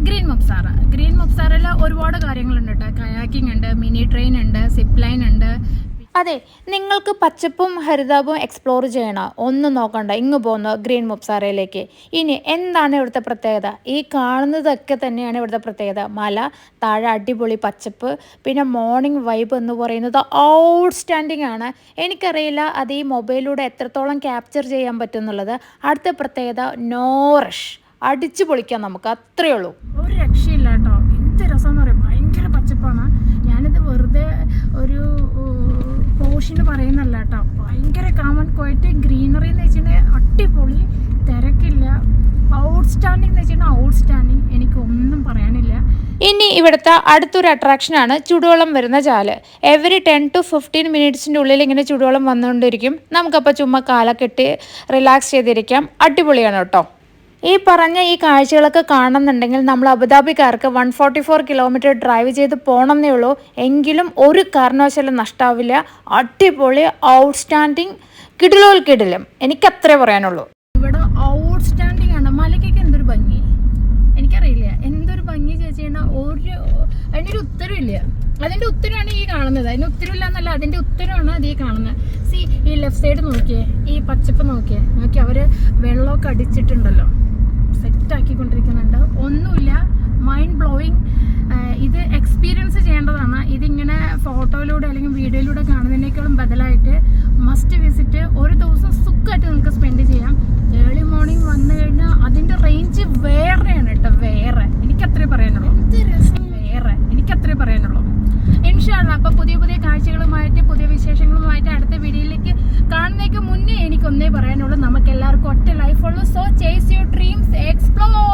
Green മബ്സാറയിൽ ഒരുപാട് കാര്യങ്ങളുണ്ട് കേട്ടോ. കയാക്കിംഗ് ഉണ്ട്, മിനി ട്രെയിൻ ഉണ്ട്, സിപ്പ് ലൈൻ ഉണ്ട്. അതെ, നിങ്ങൾക്ക് പച്ചപ്പും ഹരിതാപവും എക്സ്പ്ലോർ ചെയ്യണം, ഒന്നും നോക്കണ്ട, ഇങ്ങ് പോകുന്നു ഗ്രീൻ മബ്സാറയിലേക്ക്. ഇനി എന്താണ് ഇവിടുത്തെ പ്രത്യേകത? ഈ കാണുന്നതൊക്കെ തന്നെയാണ് ഇവിടുത്തെ പ്രത്യേകത. മല, താഴെ അടിപൊളി പച്ചപ്പ്, പിന്നെ മോർണിംഗ് വൈബ് എന്ന് പറയുന്നത് ഔട്ട്സ്റ്റാൻഡിങ് ആണ്. എനിക്കറിയില്ല അത് ഈ മൊബൈലിലൂടെ എത്രത്തോളം ക്യാപ്ചർ ചെയ്യാൻ പറ്റും എന്നുള്ളത്. അടുത്ത പ്രത്യേകത നോ റഷ്, അടിച്ചു പൊളിക്കാം നമുക്ക്, അത്രയേ ഉള്ളൂ. ഒരു രക്ഷയില്ല കേട്ടോ. എന്ത് രസം എന്ന് പറയാം, ഭയങ്കര പച്ചപ്പാണ്. ഞാനിത് വെറുതെ ഒരു പോഷന് പറയുന്നല്ല കേട്ടോ. ഭയങ്കര കാമൻ ക്വയറ്റ് ഗ്രീനറി എന്ന് വെച്ചിട്ടുണ്ടെങ്കിൽ അടിപൊളി, തിരക്കില്ല, ഔട്ട്സ്റ്റാൻഡിങ് എന്ന് വെച്ചിട്ടുണ്ടെങ്കിൽ ഔട്ട്സ്റ്റാൻഡിങ്. എനിക്കൊന്നും പറയാനില്ല. ഇനി ഇവിടുത്തെ അടുത്തൊരു അട്രാക്ഷനാണ് ചുടുവെള്ളം വരുന്ന ചാല്. എവറി 10 to 15 മിനിറ്റ്സിൻ്റെ ഉള്ളിൽ ഇങ്ങനെ ചുടുവെള്ളം വന്നുകൊണ്ടിരിക്കും. നമുക്കപ്പോൾ ചുമ്മാ കാലൊക്കെ ഇട്ട് റിലാക്സ് ചെയ്തിരിക്കാം. അടിപൊളിയാണ് കേട്ടോ. ഈ പറഞ്ഞ ഈ കാഴ്ചകളൊക്കെ കാണുന്നുണ്ടെങ്കിൽ നമ്മൾ അബുദാബിക്കാർക്ക് 144 കിലോമീറ്റർ ഡ്രൈവ് ചെയ്ത് പോകണമെന്നേ ഉള്ളൂ. എങ്കിലും ഒരു കാരണവശാലും നഷ്ടാവില്ല. അടിപൊളി, ഔട്ട്സ്റ്റാൻഡിങ്, കിടിലം. എനിക്കത്രേ പറയാനുള്ളൂ. ഇവിടെ ഔട്ട്സ്റ്റാൻഡിങ് ആണ്. മലയ്ക്കൊക്കെ എന്തൊരു ഭംഗി, എനിക്കറിയില്ല എന്തൊരു ഭംഗി ചേച്ചിയാണ്. അതിൻ്റെ ഒരു ഉത്തരവില്ല. അതിൻ്റെ ഉത്തരമാണ് ഈ കാണുന്നത്. അതിൻ്റെ ഉത്തരവില്ല എന്നല്ല, അതിൻ്റെ ഉത്തരവാണ് അത് ഈ കാണുന്നത്. സി, ഈ ലെഫ്റ്റ് സൈഡ് നോക്കിയേ, ഈ പച്ചപ്പ് നോക്കി അവർ വെള്ളമൊക്കെ അടിച്ചിട്ടുണ്ടല്ലോ, സെറ്റാക്കിക്കൊണ്ടിരിക്കുന്നുണ്ട്. ഒന്നുമില്ല, മൈൻഡ് ബ്ലോയിങ്. ഇത് എക്സ്പീരിയൻസ് ചെയ്യേണ്ടതാണ്. ഇതിങ്ങനെ ഫോട്ടോയിലൂടെ അല്ലെങ്കിൽ വീഡിയോയിലൂടെ കാണുന്നതിനേക്കാളും ബദലായിട്ട് മസ്റ്റ് വിസിറ്റ്. ഒരു ദിവസം സുഖമായിട്ട് നിങ്ങൾക്ക് സ്പെൻഡ് ചെയ്യാം. ഏർലി മോർണിംഗ് വന്നു കഴിഞ്ഞാൽ അതിൻ്റെ റേഞ്ച് വേറെയാണ് കേട്ടോ, വേറെ. എനിക്കത്രേ പറയാനുള്ളൂ. എനിക്കത്രേ പറയാനുള്ളൂ. ഇൻഷാ അല്ലാഹ്. അപ്പോൾ പുതിയ കാഴ്ചകളുമായിട്ട്, പുതിയ വിശേഷങ്ങളുമായിട്ട് അടുത്ത വീഡിയോയിലേക്ക് കാണുന്നതിന് മുന്നേ എനിക്കൊന്നേ പറയാനുള്ളൂ, നമുക്ക് എല്ലാവർക്കും ഒറ്റ ലൈഫുള്ളൂ. So chase your dreams, explore.